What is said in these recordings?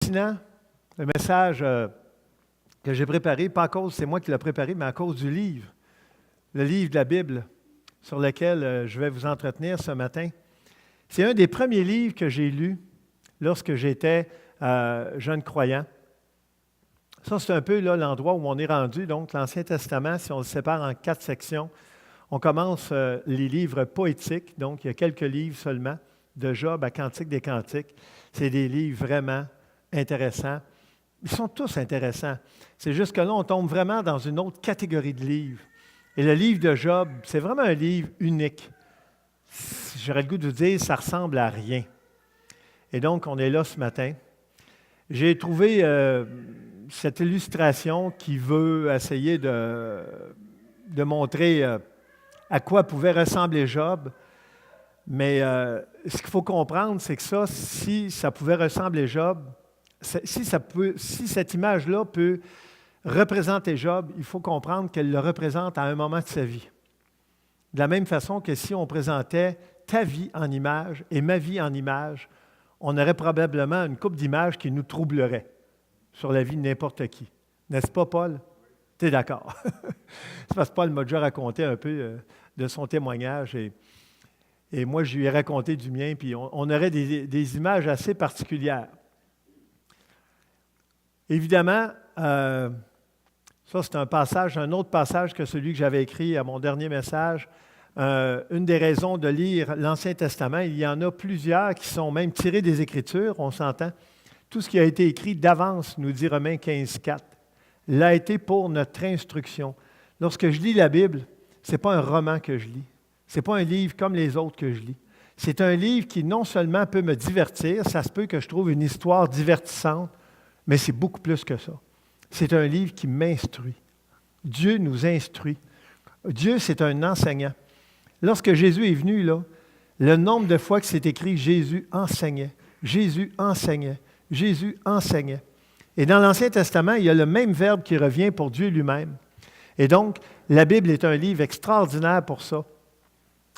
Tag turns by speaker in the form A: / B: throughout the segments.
A: pertinent, le message que j'ai préparé, pas à cause, c'est moi qui l'ai préparé, mais à cause du livre, le livre de la Bible sur lequel je vais vous entretenir ce matin. C'est un des premiers livres que j'ai lus lorsque j'étais jeune croyant. Ça, c'est un peu là, l'endroit où on est rendu. Donc, l'Ancien Testament, si on le sépare en 4 sections, on commence les livres poétiques. Donc, il y a quelques livres seulement, de Job à Cantique des Cantiques. C'est des livres vraiment intéressants. Ils sont tous intéressants. C'est juste que là, on tombe vraiment dans une autre catégorie de livres. Et le livre de Job, c'est vraiment un livre unique. J'aurais le goût de vous dire, ça ressemble à rien. Et donc, on est là ce matin. J'ai trouvé cette illustration qui veut essayer de montrer à quoi pouvait ressembler Job. Mais ce qu'il faut comprendre, c'est que ça, si ça pouvait ressembler Job, si cette image-là peut représenter Job, il faut comprendre qu'elle le représente à un moment de sa vie. De la même façon que si on présentait ta vie en image et ma vie en image, on aurait probablement une couple d'images qui nous troublerait sur la vie de n'importe qui. N'est-ce pas, Paul? Tu es d'accord? C'est parce que Paul m'a déjà raconté un peu de son témoignage et moi, je lui ai raconté du mien, puis on aurait des images assez particulières. Évidemment, ça c'est un autre passage que celui que j'avais écrit à mon dernier message. Une des raisons de lire l'Ancien Testament, il y en a plusieurs qui sont même tirés des Écritures, on s'entend. Tout ce qui a été écrit d'avance, nous dit Romains 15,4, l'a été pour notre instruction. Lorsque je lis la Bible, ce n'est pas un roman que je lis. Ce n'est pas un livre comme les autres que je lis. C'est un livre qui non seulement peut me divertir, ça se peut que je trouve une histoire divertissante, mais c'est beaucoup plus que ça. C'est un livre qui m'instruit. Dieu nous instruit. Dieu, c'est un enseignant. Lorsque Jésus est venu, là, le nombre de fois que c'est écrit « Jésus enseignait »,« Jésus enseignait »,« Jésus enseignait ». Et dans l'Ancien Testament, il y a le même verbe qui revient pour Dieu lui-même. Et donc, la Bible est un livre extraordinaire pour ça.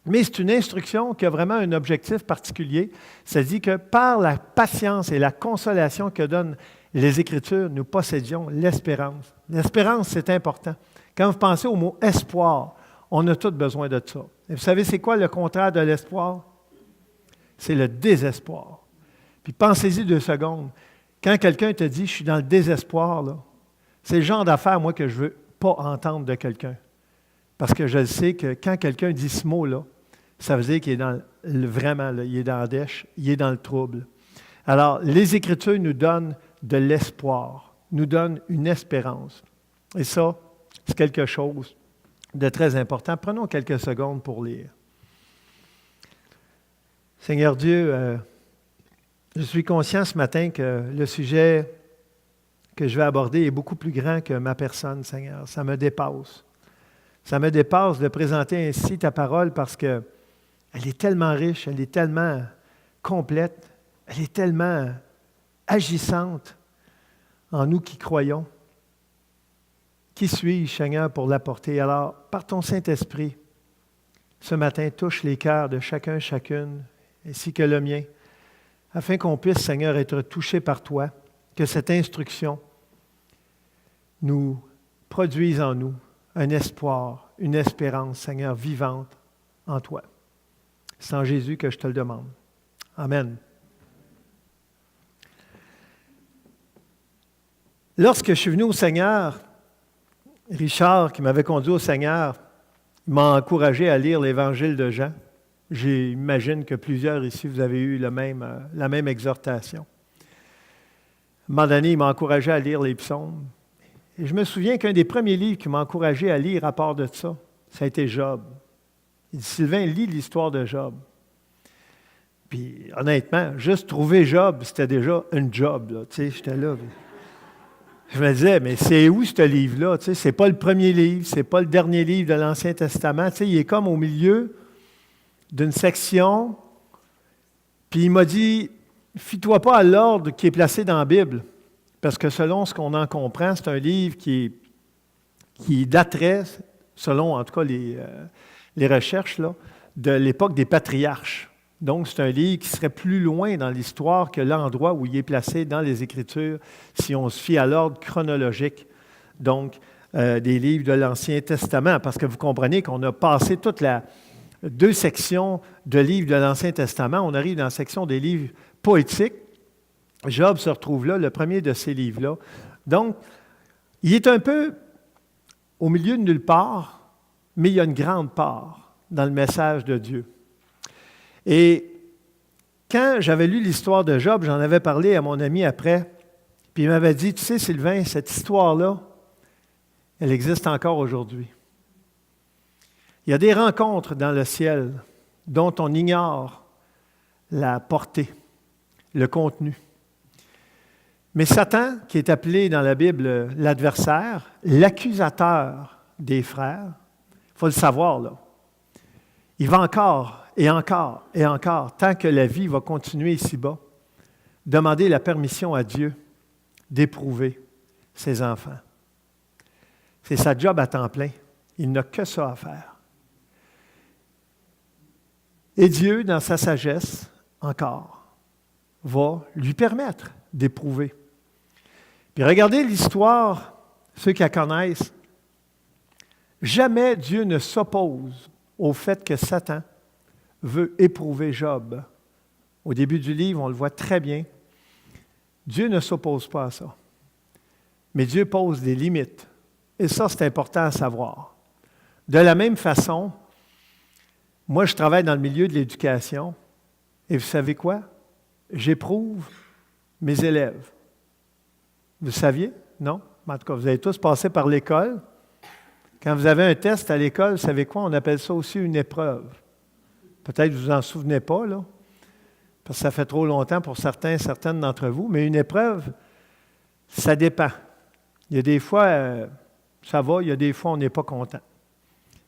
A: Mais c'est une instruction qui a vraiment un objectif particulier. Ça dit que par la patience et la consolation que donnent les Écritures, nous possédions l'espérance. L'espérance, c'est important. Quand vous pensez au mot « espoir », on a tous besoin de ça. Et vous savez, c'est quoi le contraire de l'espoir? C'est le désespoir. Puis pensez-y 2 secondes. Quand quelqu'un te dit « je suis dans le désespoir », là, c'est le genre d'affaire, moi, que je ne veux pas entendre de quelqu'un. Parce que je sais que quand quelqu'un dit ce mot-là, ça veut dire qu'il est vraiment, là, il est dans la dèche, il est dans le trouble. Alors, les Écritures nous donnent de l'espoir, nous donnent une espérance. Et ça, c'est quelque chose de très important. Prenons quelques secondes pour lire. Seigneur Dieu, je suis conscient ce matin que le sujet que je vais aborder est beaucoup plus grand que ma personne, Seigneur. Ça me dépasse. Ça me dépasse de présenter ainsi ta parole parce qu'elle est tellement riche, elle est tellement complète, elle est tellement agissante en nous qui croyons. Qui suis-je, Seigneur, pour l'apporter? Alors, par ton Saint-Esprit, ce matin, touche les cœurs de chacun, chacune, ainsi que le mien, afin qu'on puisse, Seigneur, être touchés par toi, que cette instruction nous produise en nous un espoir, une espérance, Seigneur, vivante en toi. C'est en Jésus que je te le demande. Amen. Lorsque je suis venu au Seigneur, Richard, qui m'avait conduit au Seigneur, m'a encouragé à lire l'Évangile de Jean. J'imagine que plusieurs ici, vous avez eu la même exhortation. À un moment donné, il m'a encouragé à lire les psaumes. Et je me souviens qu'un des premiers livres qui m'a encouragé à lire à part de ça, ça a été Job. Il dit, Sylvain, lis l'histoire de Job. Puis, honnêtement, juste trouver Job, c'était déjà un job. Là, tu sais, j'étais là. Je me disais, mais c'est où ce livre-là? Tu sais, c'est pas le premier livre, c'est pas le dernier livre de l'Ancien Testament. Tu sais, il est comme au milieu d'une section. Puis il m'a dit, fie-toi pas à l'ordre qui est placé dans la Bible. Parce que selon ce qu'on en comprend, c'est un livre qui daterait, selon en tout cas les recherches, là, de l'époque des patriarches. Donc, c'est un livre qui serait plus loin dans l'histoire que l'endroit où il est placé dans les Écritures, si on se fie à l'ordre chronologique, donc des livres de l'Ancien Testament. Parce que vous comprenez qu'on a passé toutes les 2 sections de livres de l'Ancien Testament. On arrive dans la section des livres poétiques. Job se retrouve là, le premier de ces livres-là. Donc, il est un peu au milieu de nulle part, mais il y a une grande part dans le message de Dieu. Et quand j'avais lu l'histoire de Job, j'en avais parlé à mon ami après, puis il m'avait dit, tu sais, Sylvain, cette histoire-là, elle existe encore aujourd'hui. Il y a des rencontres dans le ciel dont on ignore la portée, le contenu. Mais Satan, qui est appelé dans la Bible l'adversaire, l'accusateur des frères, il faut le savoir, là, il va encore et encore et encore, tant que la vie va continuer ici-bas, demander la permission à Dieu d'éprouver ses enfants. C'est sa job à temps plein. Il n'a que ça à faire. Et Dieu, dans sa sagesse, encore, va lui permettre d'éprouver. Puis regardez l'histoire, ceux qui la connaissent, jamais Dieu ne s'oppose au fait que Satan veut éprouver Job. Au début du livre, on le voit très bien. Dieu ne s'oppose pas à ça. Mais Dieu pose des limites. Et ça, c'est important à savoir. De la même façon, moi, je travaille dans le milieu de l'éducation. Et vous savez quoi? J'éprouve mes élèves. Vous saviez? Non? En tout cas, vous avez tous passé par l'école. Quand vous avez un test à l'école, vous savez quoi? On appelle ça aussi une épreuve. Peut-être que vous vous en souvenez pas, là, parce que ça fait trop longtemps pour certaines d'entre vous, mais une épreuve, ça dépend. Il y a des fois, ça va, il y a des fois, on n'est pas content.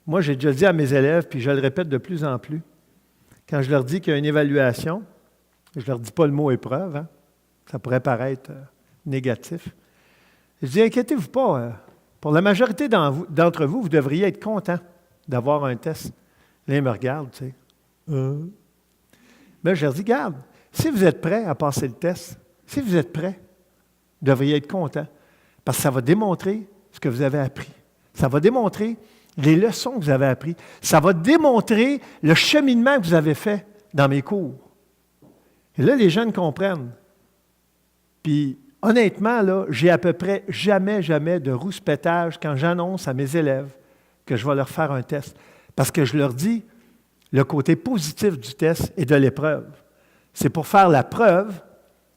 A: Moi, j'ai déjà dit à mes élèves, puis je le répète de plus en plus, quand je leur dis qu'il y a une évaluation, je ne leur dis pas le mot épreuve, hein, ça pourrait paraître négatif. Je dis, inquiétez-vous pas, pour la majorité d'entre vous, vous devriez être content d'avoir un test. Là, ils me regardent, tu sais. Ben, je leur dis, regarde, si vous êtes prêts à passer le test, si vous êtes prêts, vous devriez être content, parce que ça va démontrer ce que vous avez appris. Ça va démontrer les leçons que vous avez apprises. Ça va démontrer le cheminement que vous avez fait dans mes cours. Et là, les jeunes comprennent. Puis, honnêtement, là, j'ai à peu près jamais de rouspétage quand j'annonce à mes élèves que je vais leur faire un test. Parce que je leur dis le côté positif du test et de l'épreuve. C'est pour faire la preuve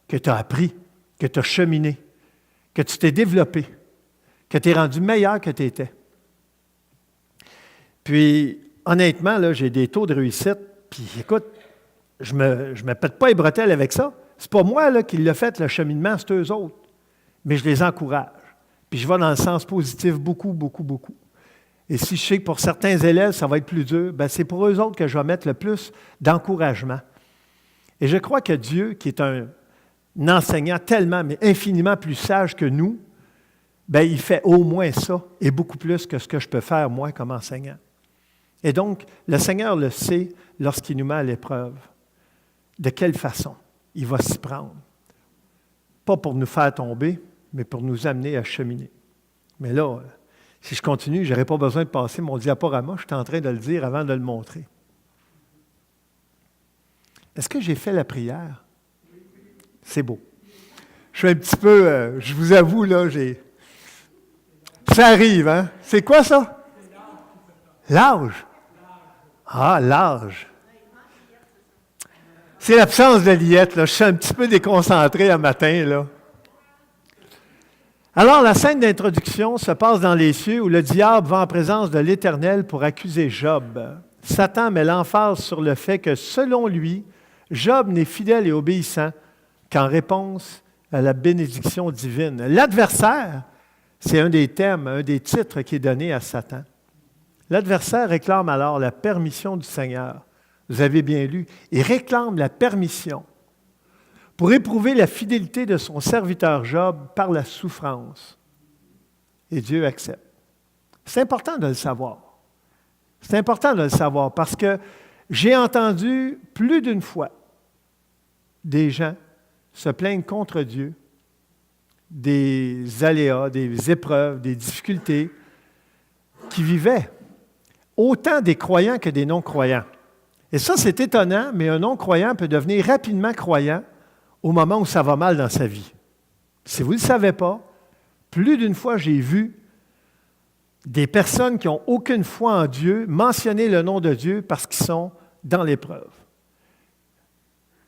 A: que tu as appris, que tu as cheminé, que tu t'es développé, que tu es rendu meilleur que tu étais. Puis, honnêtement, là, j'ai des taux de réussite, puis écoute, je me pète pas les bretelles avec ça. C'est pas moi là, qui l'ai fait, le cheminement, c'est eux autres. Mais je les encourage. Puis je vais dans le sens positif beaucoup. Et si je sais que pour certains élèves, ça va être plus dur, bien, c'est pour eux autres que je vais mettre le plus d'encouragement. Et je crois que Dieu, qui est un enseignant tellement, mais infiniment plus sage que nous, bien, il fait au moins ça, et beaucoup plus que ce que je peux faire, moi, comme enseignant. Et donc, le Seigneur le sait lorsqu'il nous met à l'épreuve. De quelle façon il va s'y prendre? Pas pour nous faire tomber, mais pour nous amener à cheminer. Mais là, si je continue, je n'aurai pas besoin de passer mon diaporama. Je suis en train de le dire avant de le montrer. Est-ce que j'ai fait la prière? C'est beau. Je suis un petit peu, je vous avoue, là, ça arrive, hein? C'est quoi ça? L'âge. Ah, l'âge. C'est l'absence de Liette, là. Je suis un petit peu déconcentré un matin, là. Alors, la scène d'introduction se passe dans les cieux où le diable va en présence de l'Éternel pour accuser Job. Satan met l'emphase sur le fait que, selon lui, Job n'est fidèle et obéissant qu'en réponse à la bénédiction divine. L'adversaire, c'est un des thèmes, un des titres qui est donné à Satan. L'adversaire réclame alors la permission du Seigneur. Vous avez bien lu. Il réclame la permission pour éprouver la fidélité de son serviteur Job par la souffrance. Et Dieu accepte. C'est important de le savoir. C'est important de le savoir parce que J'ai entendu plus d'une fois des gens se plaindre contre Dieu, des aléas, des épreuves, des difficultés qui vivaient, autant des croyants que des non-croyants. Et ça, c'est étonnant, mais un non-croyant peut devenir rapidement croyant au moment où ça va mal dans sa vie. Si vous ne le savez pas, plus d'une fois, j'ai vu des personnes qui n'ont aucune foi en Dieu mentionner le nom de Dieu parce qu'ils sont dans l'épreuve.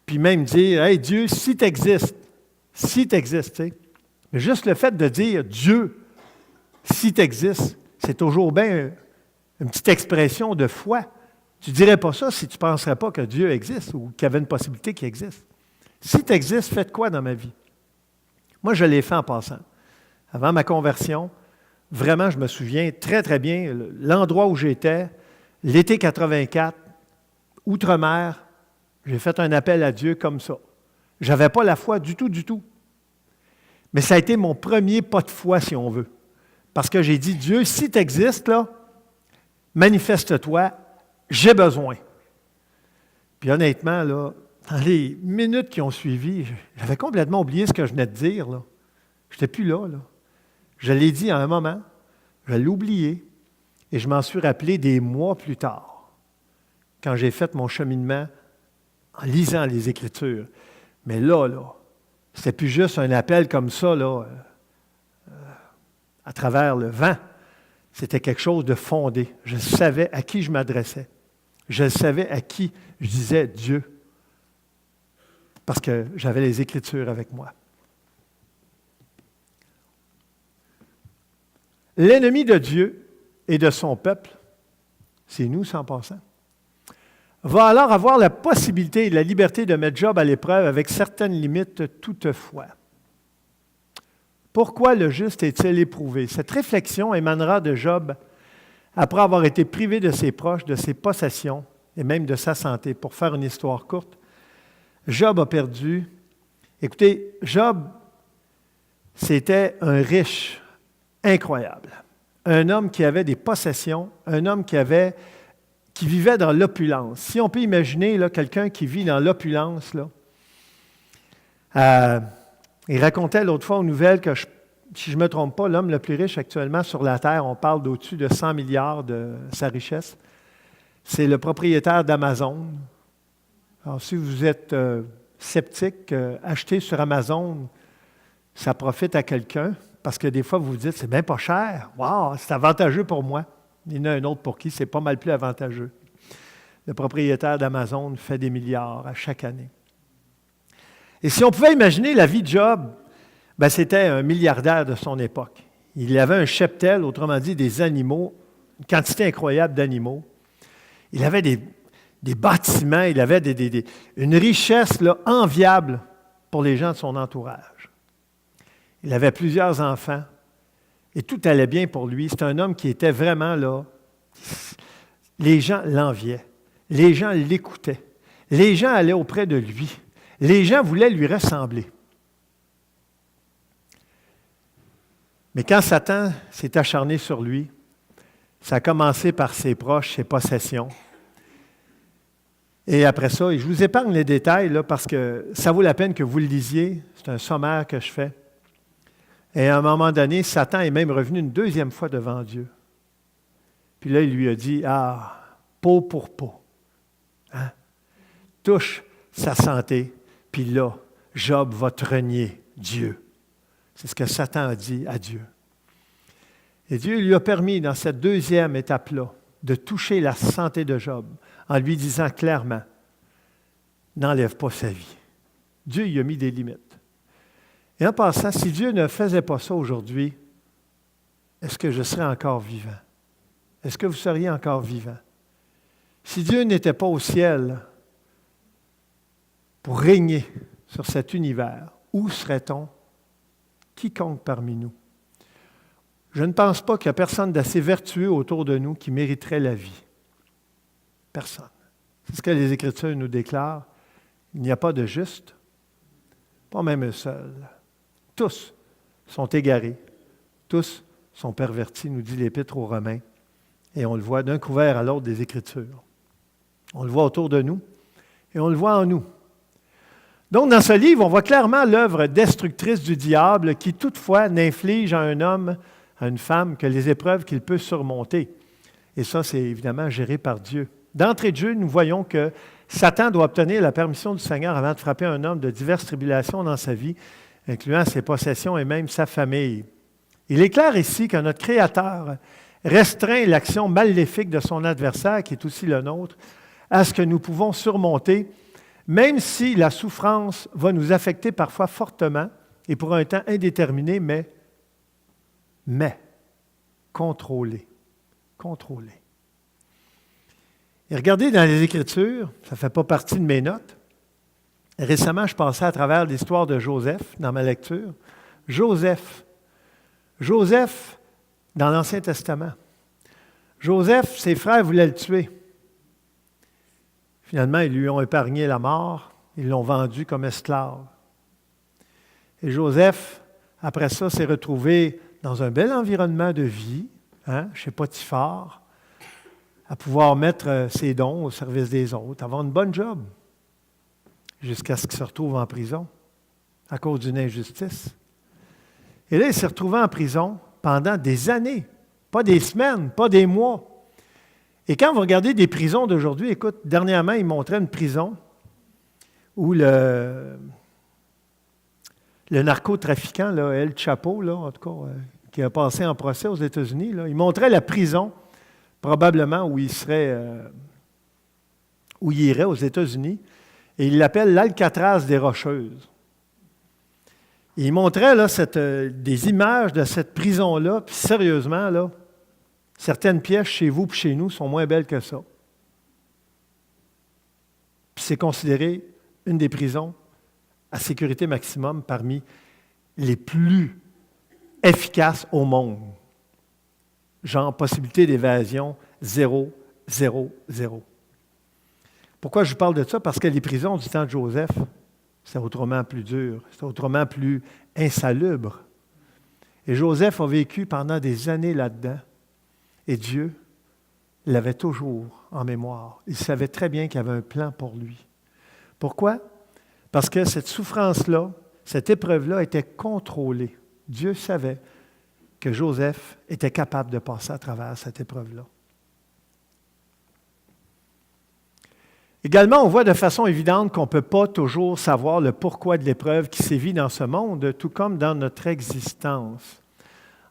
A: Puis même dire, « Hey Dieu, si tu existes, tu sais. » Mais juste le fait de dire « Dieu, si tu existes », c'est toujours bien une petite expression de foi. Tu ne dirais pas ça si tu ne penserais pas que Dieu existe ou qu'il y avait une possibilité qu'il existe. Si tu existes, faites quoi dans ma vie? Moi, je l'ai fait en passant. Avant ma conversion, vraiment, je me souviens très, très bien l'endroit où j'étais, l'été 84, outre-mer, j'ai fait un appel à Dieu comme ça. Je n'avais pas la foi du tout, du tout. Mais ça a été mon premier pas de foi, si on veut. Parce que j'ai dit, Dieu, si tu existes, là, manifeste-toi, j'ai besoin. Puis honnêtement, là, dans les minutes qui ont suivi, j'avais complètement oublié ce que je venais de dire. Là. Je n'étais plus là. Je l'ai dit à un moment, je l'ai oublié, et je m'en suis rappelé des mois plus tard, quand j'ai fait mon cheminement en lisant les Écritures. Mais là, c'était plus juste un appel comme ça, à travers le vent. C'était quelque chose de fondé. Je savais à qui je m'adressais. Je savais à qui je disais Dieu. Parce que j'avais les Écritures avec moi. L'ennemi de Dieu et de son peuple, c'est nous, sans passant, va alors avoir la possibilité et la liberté de mettre Job à l'épreuve avec certaines limites toutefois. Pourquoi le juste est-il éprouvé? Cette réflexion émanera de Job après avoir été privé de ses proches, de ses possessions et même de sa santé. Pour faire une histoire courte, Job a perdu. Écoutez, Job, c'était un riche incroyable. Un homme qui avait des possessions, un homme qui vivait dans l'opulence. Si on peut imaginer là, quelqu'un qui vit dans l'opulence, il racontait l'autre fois aux nouvelles que, si je ne me trompe pas, l'homme le plus riche actuellement sur la Terre, on parle d'au-dessus de 100 milliards de sa richesse, c'est le propriétaire d'Amazon. Alors, si vous êtes sceptique, acheter sur Amazon, ça profite à quelqu'un, parce que des fois, vous vous dites, c'est bien pas cher. Wow, c'est avantageux pour moi. Il y en a un autre pour qui c'est pas mal plus avantageux. Le propriétaire d'Amazon fait des milliards à chaque année. Et si on pouvait imaginer la vie de Job, c'était un milliardaire de son époque. Il avait un cheptel, autrement dit des animaux, une quantité incroyable d'animaux. Il avait des bâtiments, il avait une richesse enviable pour les gens de son entourage. Il avait plusieurs enfants et tout allait bien pour lui. C'est un homme qui était vraiment là. Les gens l'enviaient. Les gens l'écoutaient. Les gens allaient auprès de lui. Les gens voulaient lui ressembler. Mais quand Satan s'est acharné sur lui, ça a commencé par ses proches, ses possessions. Et après ça, et je vous épargne les détails parce que ça vaut la peine que vous le lisiez. C'est un sommaire que je fais. Et à un moment donné, Satan est même revenu une deuxième fois devant Dieu. Puis là, il lui a dit, peau pour peau. Hein? Touche sa santé, puis là, Job va te renier Dieu. C'est ce que Satan a dit à Dieu. Et Dieu lui a permis, dans cette deuxième étape-là, de toucher la santé de Job, en lui disant clairement, n'enlève pas sa vie. Dieu y a mis des limites. Et en passant, si Dieu ne faisait pas ça aujourd'hui, est-ce que je serais encore vivant? Est-ce que vous seriez encore vivant? Si Dieu n'était pas au ciel pour régner sur cet univers, où serait-on? Quiconque parmi nous. Je ne pense pas qu'il y a personne d'assez vertueux autour de nous qui mériterait la vie. Personne. C'est ce que les Écritures nous déclarent. Il n'y a pas de juste, pas même un seul. Tous sont égarés, tous sont pervertis, nous dit l'Épître aux Romains, et on le voit d'un couvert à l'autre des Écritures. On le voit autour de nous et on le voit en nous. Donc, dans ce livre, on voit clairement l'œuvre destructrice du diable qui, toutefois, n'inflige à un homme, à une femme, que les épreuves qu'il peut surmonter. Et ça, c'est évidemment géré par Dieu. D'entrée de jeu, nous voyons que Satan doit obtenir la permission du Seigneur avant de frapper un homme de diverses tribulations dans sa vie, incluant ses possessions et même sa famille. Il est clair ici que notre Créateur restreint l'action maléfique de son adversaire, qui est aussi le nôtre, à ce que nous pouvons surmonter, même si la souffrance va nous affecter parfois fortement et pour un temps indéterminé, mais contrôlé. Contrôlé. Et regardez dans les Écritures, ça ne fait pas partie de mes notes. Récemment, je passais à travers l'histoire de Joseph dans ma lecture. Joseph, dans l'Ancien Testament. Joseph, ses frères voulaient le tuer. Finalement, ils lui ont épargné la mort. Ils l'ont vendu comme esclave. Et Joseph, après ça, s'est retrouvé dans un bel environnement de vie, chez Potiphar, à pouvoir mettre ses dons au service des autres, avoir une bonne job, jusqu'à ce qu'il se retrouve en prison à cause d'une injustice. Et là, il s'est retrouvé en prison pendant des années, pas des semaines, pas des mois. Et quand vous regardez des prisons d'aujourd'hui, écoute, dernièrement, ils montraient une prison où le narcotrafiquant, là, El Chapo, là, en tout cas, qui a passé en procès aux États-Unis, là, il montrait la prison, probablement où il irait aux États-Unis, et il l'appelle l'Alcatraz des Rocheuses. Et il montrait là, des images de cette prison-là, puis sérieusement, là, certaines pièces chez vous et chez nous sont moins belles que ça. Puis c'est considéré une des prisons à sécurité maximum parmi les plus efficaces au monde. Genre, possibilité d'évasion 0, 0, 0. Pourquoi je vous parle de ça? Parce que les prisons du temps de Joseph, c'était autrement plus dur, c'était autrement plus insalubre. Et Joseph a vécu pendant des années là-dedans. Et Dieu l'avait toujours en mémoire. Il savait très bien qu'il y avait un plan pour lui. Pourquoi? Parce que cette souffrance-là, cette épreuve-là était contrôlée. Dieu savait que Joseph était capable de passer à travers cette épreuve-là. Également, on voit de façon évidente qu'on ne peut pas toujours savoir le pourquoi de l'épreuve qui sévit dans ce monde, tout comme dans notre existence.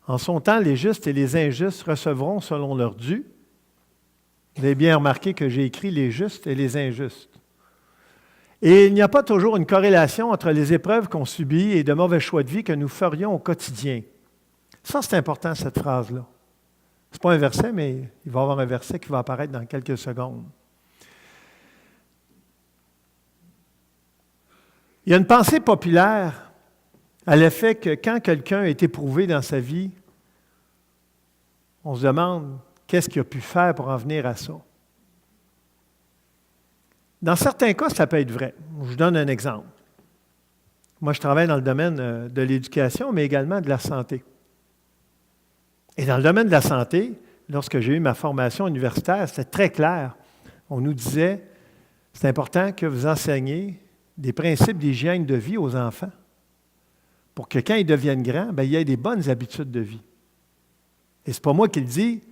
A: En son temps, les justes et les injustes recevront selon leur dû. Vous avez bien remarqué que j'ai écrit les justes et les injustes. Et il n'y a pas toujours une corrélation entre les épreuves qu'on subit et de mauvais choix de vie que nous ferions au quotidien. Ça, c'est important, cette phrase-là. Ce n'est pas un verset, mais il va y avoir un verset qui va apparaître dans quelques secondes. Il y a une pensée populaire à l'effet que quand quelqu'un est éprouvé dans sa vie, on se demande qu'est-ce qu'il a pu faire pour en venir à ça. Dans certains cas, ça peut être vrai. Je vous donne un exemple. Moi, je travaille dans le domaine de l'éducation, mais également de la santé. Et dans le domaine de la santé, lorsque j'ai eu ma formation universitaire, c'était très clair. On nous disait, c'est important que vous enseigniez des principes d'hygiène de vie aux enfants pour que quand ils deviennent grands, il y ait des bonnes habitudes de vie. Et ce n'est pas moi qui le dis,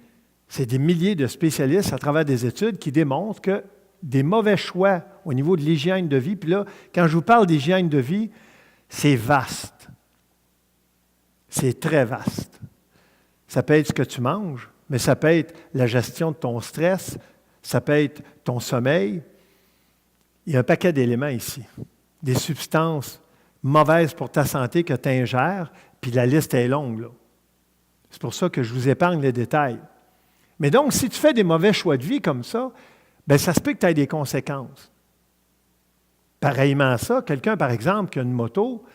A: c'est des milliers de spécialistes à travers des études qui démontrent que des mauvais choix au niveau de l'hygiène de vie, puis là, quand je vous parle d'hygiène de vie, c'est vaste. C'est très vaste. Ça peut être ce que tu manges, mais ça peut être la gestion de ton stress, ça peut être ton sommeil. Il y a un paquet d'éléments ici. Des substances mauvaises pour ta santé que tu ingères, puis la liste est longue, là. C'est pour ça que je vous épargne les détails. Mais donc, si tu fais des mauvais choix de vie comme ça, bien, ça se peut que tu aies des conséquences. Pareillement à ça, quelqu'un, par exemple, qui a une moto,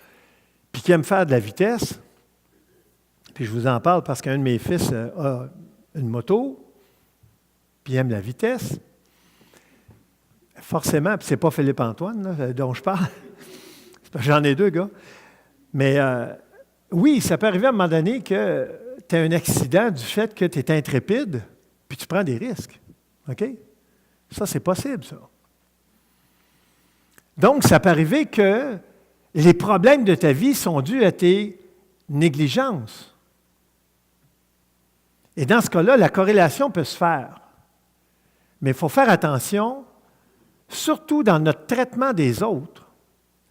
A: puis qui aime faire de la vitesse, puis je vous en parle parce qu'un de mes fils a une moto, puis il aime la vitesse. Forcément, puis ce n'est pas Philippe-Antoine là, dont je parle, j'en ai deux gars, mais oui, ça peut arriver à un moment donné que tu as un accident du fait que tu es intrépide, puis tu prends des risques. OK? Ça, c'est possible, ça. Donc, ça peut arriver que les problèmes de ta vie sont dus à tes négligences. Et dans ce cas-là, la corrélation peut se faire. Mais il faut faire attention, surtout dans notre traitement des autres.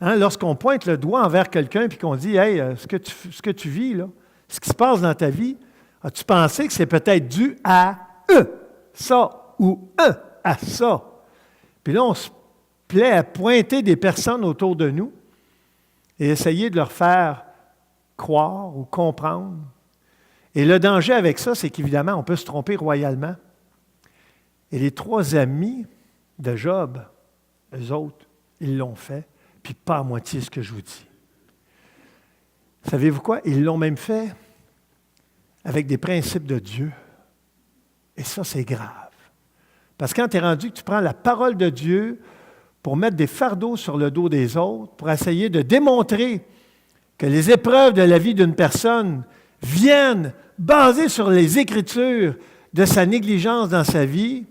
A: Hein, lorsqu'on pointe le doigt envers quelqu'un et qu'on dit « Hey, ce que tu vis, là, ce qui se passe dans ta vie, as-tu pensé que c'est peut-être dû à ça ou à ça? » Puis là, on se plaît à pointer des personnes autour de nous et essayer de leur faire croire ou comprendre. Et le danger avec ça, c'est qu'évidemment, on peut se tromper royalement. Et les 3 amis de Job, eux autres, ils l'ont fait, puis pas à moitié ce que je vous dis. Savez-vous quoi? Ils l'ont même fait avec des principes de Dieu. Et ça, c'est grave. Parce que quand tu es rendu que tu prends la parole de Dieu pour mettre des fardeaux sur le dos des autres, pour essayer de démontrer que les épreuves de la vie d'une personne viennent basées sur les Écritures de sa négligence dans sa vie,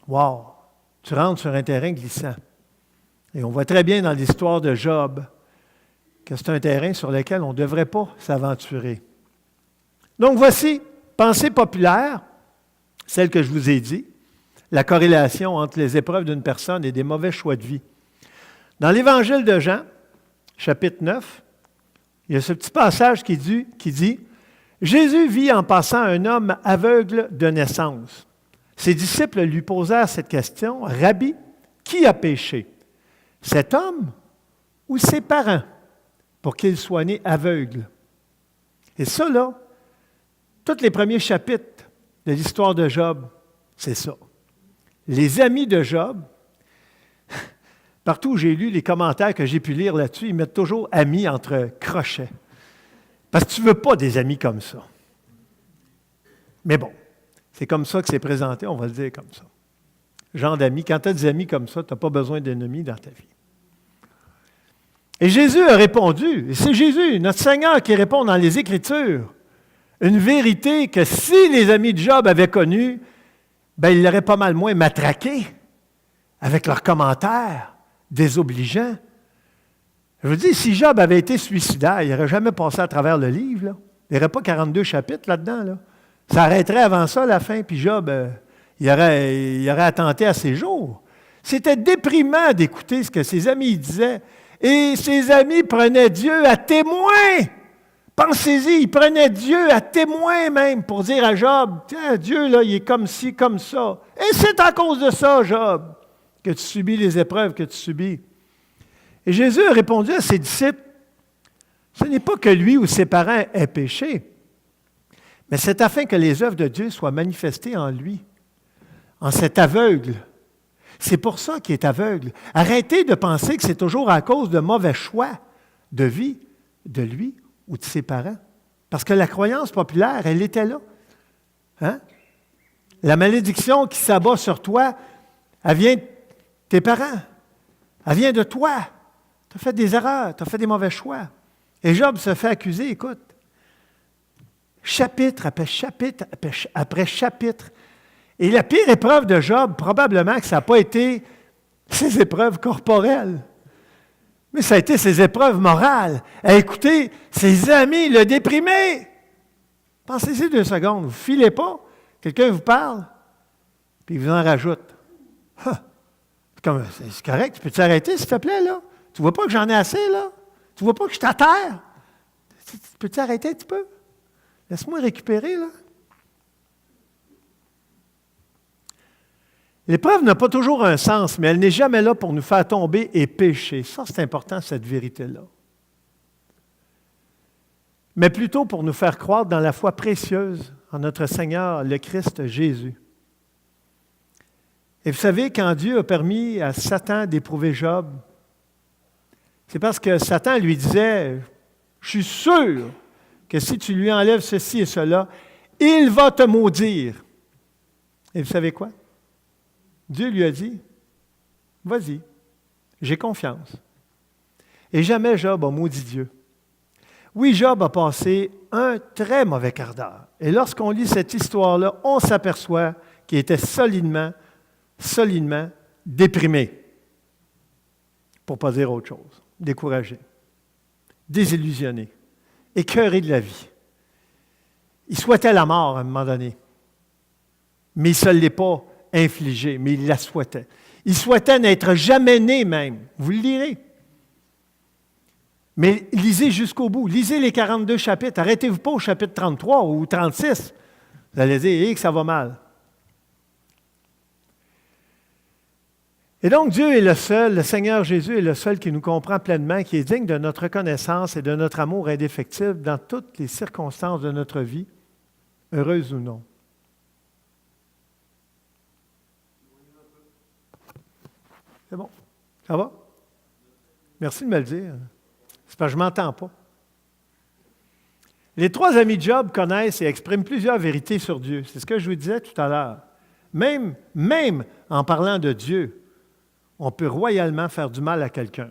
A: wow, tu rentres sur un terrain glissant. Et on voit très bien dans l'histoire de Job que c'est un terrain sur lequel on ne devrait pas s'aventurer. Donc voici, pensée populaire, celle que je vous ai dit, la corrélation entre les épreuves d'une personne et des mauvais choix de vie. Dans l'Évangile de Jean, chapitre 9, il y a ce petit passage qui dit « Jésus vit en passant un homme aveugle de naissance. Ses disciples lui posèrent cette question, « Rabbi, qui a péché, cet homme ou ses parents, pour qu'il soit né aveugle? » Et ça, là, tous les premiers chapitres de l'histoire de Job, c'est ça. Les amis de Job, partout où j'ai lu les commentaires que j'ai pu lire là-dessus, ils mettent toujours « amis » entre crochets. Parce que tu ne veux pas des amis comme ça. Mais bon, c'est comme ça que c'est présenté, on va le dire comme ça. Genre d'amis, quand tu as des amis comme ça, tu n'as pas besoin d'ennemis dans ta vie. Et Jésus a répondu, et c'est Jésus, notre Seigneur, qui répond dans les Écritures, une vérité que si les amis de Job avaient connue, ben, ils l'auraient pas mal moins matraqué avec leurs commentaires désobligeants. Je veux dire, si Job avait été suicidaire, il n'aurait jamais passé à travers le livre. Là. Il n'y aurait pas 42 chapitres là-dedans. Là. Ça arrêterait avant ça, la fin, puis Job, il aurait attenté à ses jours. C'était déprimant d'écouter ce que ses amis disaient. Et ses amis prenaient Dieu à témoin. Pensez-y, ils prenaient Dieu à témoin même pour dire à Job, « Tiens, Dieu, là, il est comme ci, comme ça. Et c'est à cause de ça, Job, que tu subis les épreuves que tu subis. » Et Jésus a répondu à ses disciples, « Ce n'est pas que lui ou ses parents aient péché, mais c'est afin que les œuvres de Dieu soient manifestées en lui, en cet aveugle. C'est pour ça qu'il est aveugle. Arrêtez de penser que c'est toujours à cause de mauvais choix de vie de lui ou de ses parents. Parce que la croyance populaire, elle était là. Hein? La malédiction qui s'abat sur toi, elle vient de tes parents. Elle vient de toi. Tu as fait des erreurs, tu as fait des mauvais choix. Et Job se fait accuser, écoute, chapitre après chapitre après chapitre. Et la pire épreuve de Job, probablement que ça n'a pas été ses épreuves corporelles, mais ça a été ses épreuves morales. À écouter ses amis le déprimer. Pensez-y 2 secondes, vous ne filez pas, quelqu'un vous parle, puis il vous en rajoute. C'est correct, peux-tu arrêter, s'il te plaît, là? Tu ne vois pas que j'en ai assez, là? Tu ne vois pas que je suis à terre? Peux-tu arrêter un petit peu? Laisse-moi récupérer, là. L'épreuve n'a pas toujours un sens, mais elle n'est jamais là pour nous faire tomber et pécher. Ça, c'est important, cette vérité-là. Mais plutôt pour nous faire croître dans la foi précieuse en notre Seigneur, le Christ Jésus. Et vous savez, quand Dieu a permis à Satan d'éprouver Job, c'est parce que Satan lui disait, « Je suis sûr que si tu lui enlèves ceci et cela, il va te maudire. » Et vous savez quoi? Dieu lui a dit, « Vas-y, j'ai confiance. » Et jamais Job a maudit Dieu. Oui, Job a passé un très mauvais quart d'heure. Et lorsqu'on lit cette histoire-là, on s'aperçoit qu'il était solidement solidement déprimé, pour ne pas dire autre chose, découragé, désillusionné, écœuré de la vie. Il souhaitait la mort à un moment donné, mais il ne se l'est pas infligée, mais il la souhaitait. Il souhaitait n'être jamais né même. Vous le lirez. Mais lisez jusqu'au bout. Lisez les 42 chapitres. Arrêtez-vous pas au chapitre 33 ou 36. Vous allez dire, que ça va mal. Et donc, Dieu est le seul, le Seigneur Jésus est le seul qui nous comprend pleinement, qui est digne de notre reconnaissance et de notre amour indéfectible dans toutes les circonstances de notre vie, heureuses ou non. C'est bon? Ça va? Merci de me le dire. C'est parce que je ne m'entends pas. Les 3 amis de Job connaissent et expriment plusieurs vérités sur Dieu. C'est ce que je vous disais tout à l'heure. Même en parlant de Dieu, on peut royalement faire du mal à quelqu'un.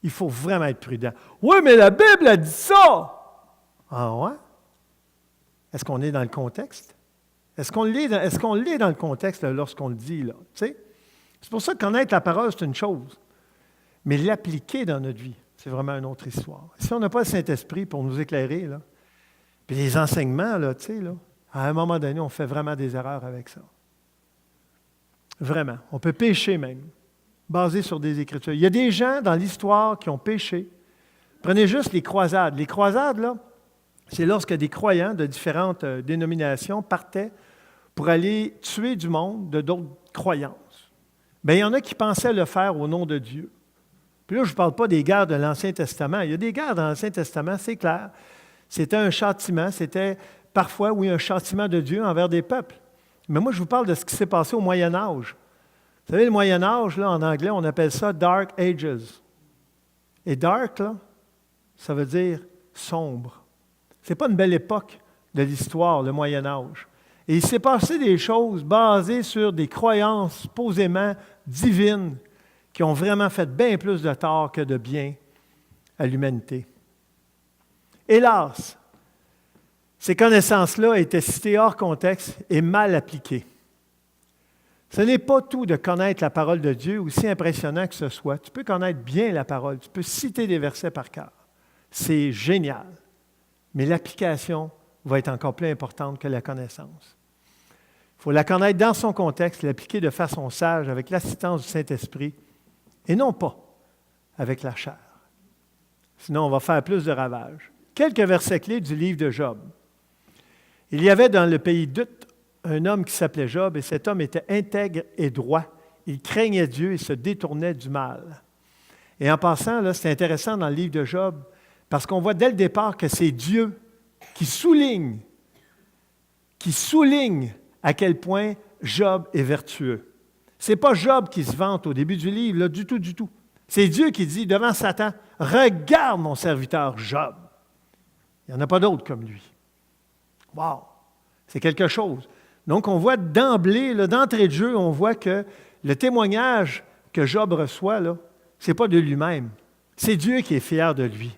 A: Il faut vraiment être prudent. Oui, mais la Bible a dit ça! Ah ouais? Est-ce qu'on est dans le contexte? Est-ce qu'on l'est dans le contexte lorsqu'on le dit, là? Tu sais? C'est pour ça que connaître la parole, c'est une chose. Mais l'appliquer dans notre vie, c'est vraiment une autre histoire. Si on n'a pas le Saint-Esprit pour nous éclairer, là, puis les enseignements, là, tu sais, là, à un moment donné, on fait vraiment des erreurs avec ça. Vraiment. On peut pécher même, basé sur des Écritures. Il y a des gens dans l'histoire qui ont péché. Prenez juste les croisades. Les croisades, là, c'est lorsque des croyants de différentes dénominations partaient pour aller tuer du monde de d'autres croyances. Bien, il y en a qui pensaient le faire au nom de Dieu. Puis là, je ne parle pas des guerres de l'Ancien Testament. Il y a des guerres dans l'Ancien Testament, c'est clair. C'était un châtiment, c'était parfois, oui, un châtiment de Dieu envers des peuples. Mais moi, je vous parle de ce qui s'est passé au Moyen Âge. Vous savez, le Moyen Âge, là, en anglais, on appelle ça « Dark Ages ». Et « dark », là, ça veut dire « sombre ». Ce n'est pas une belle époque de l'histoire, le Moyen Âge. Et il s'est passé des choses basées sur des croyances supposément divines qui ont vraiment fait bien plus de tort que de bien à l'humanité. Hélas, ces connaissances-là étaient citées hors contexte et mal appliquées. Ce n'est pas tout de connaître la parole de Dieu, aussi impressionnant que ce soit. Tu peux connaître bien la parole, tu peux citer des versets par cœur. C'est génial. Mais l'application va être encore plus importante que la connaissance. Il faut la connaître dans son contexte, l'appliquer de façon sage avec l'assistance du Saint-Esprit et non pas avec la chair. Sinon, on va faire plus de ravages. Quelques versets clés du livre de Job. Il y avait dans le pays d'Ut un homme qui s'appelait Job et cet homme était intègre et droit. Il craignait Dieu et se détournait du mal. Et en passant, là, c'est intéressant dans le livre de Job parce qu'on voit dès le départ que c'est Dieu qui souligne à quel point Job est vertueux. Ce n'est pas Job qui se vante au début du livre, là, du tout. C'est Dieu qui dit devant Satan, « Regarde mon serviteur Job. » Il n'y en a pas d'autre comme lui. Wow! C'est quelque chose. Donc, on voit d'emblée, là, d'entrée de jeu, on voit que le témoignage que Job reçoit, ce n'est pas de lui-même. C'est Dieu qui est fier de lui.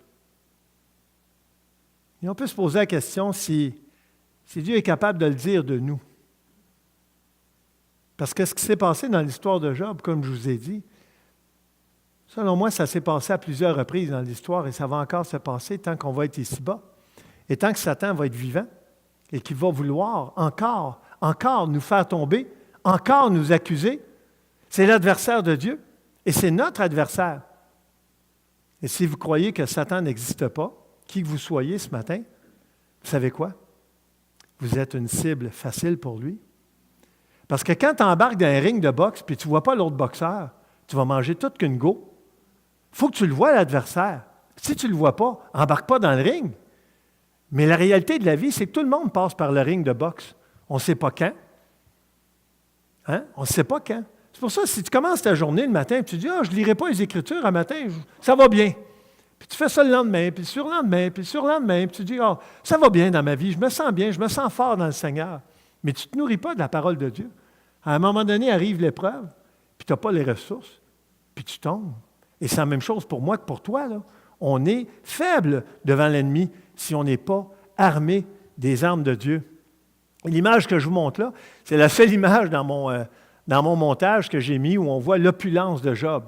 A: Et on peut se poser la question si Dieu est capable de le dire de nous. Parce que ce qui s'est passé dans l'histoire de Job, comme je vous ai dit, selon moi, ça s'est passé à plusieurs reprises dans l'histoire et ça va encore se passer tant qu'on va être ici-bas. Et tant que Satan va être vivant et qu'il va vouloir encore nous faire tomber, encore nous accuser, c'est l'adversaire de Dieu et c'est notre adversaire. Et si vous croyez que Satan n'existe pas, qui que vous soyez ce matin, vous savez quoi? Vous êtes une cible facile pour lui. Parce que quand tu embarques dans un ring de boxe puis tu ne vois pas l'autre boxeur, tu vas manger toute qu'une go. Il faut que tu le vois, l'adversaire. Si tu ne le vois pas, embarque pas dans le ring. Mais la réalité de la vie, c'est que tout le monde passe par le ring de boxe. On ne sait pas quand. Hein? On ne sait pas quand. C'est pour ça, si tu commences ta journée le matin et tu dis « Ah, je ne lirai pas les Écritures un matin, ça va bien. » Puis tu fais ça le lendemain, puis le surlendemain, puis le surlendemain, puis tu dis « Ah, ça va bien dans ma vie, je me sens bien, je me sens fort dans le Seigneur. » Mais tu ne te nourris pas de la parole de Dieu. À un moment donné, arrive l'épreuve, puis tu n'as pas les ressources, puis tu tombes. Et c'est la même chose pour moi que pour toi, là. On est faible devant l'ennemi si on n'est pas armé des armes de Dieu. Et l'image que je vous montre là, c'est la seule image dans dans mon montage que j'ai mis où on voit l'opulence de Job.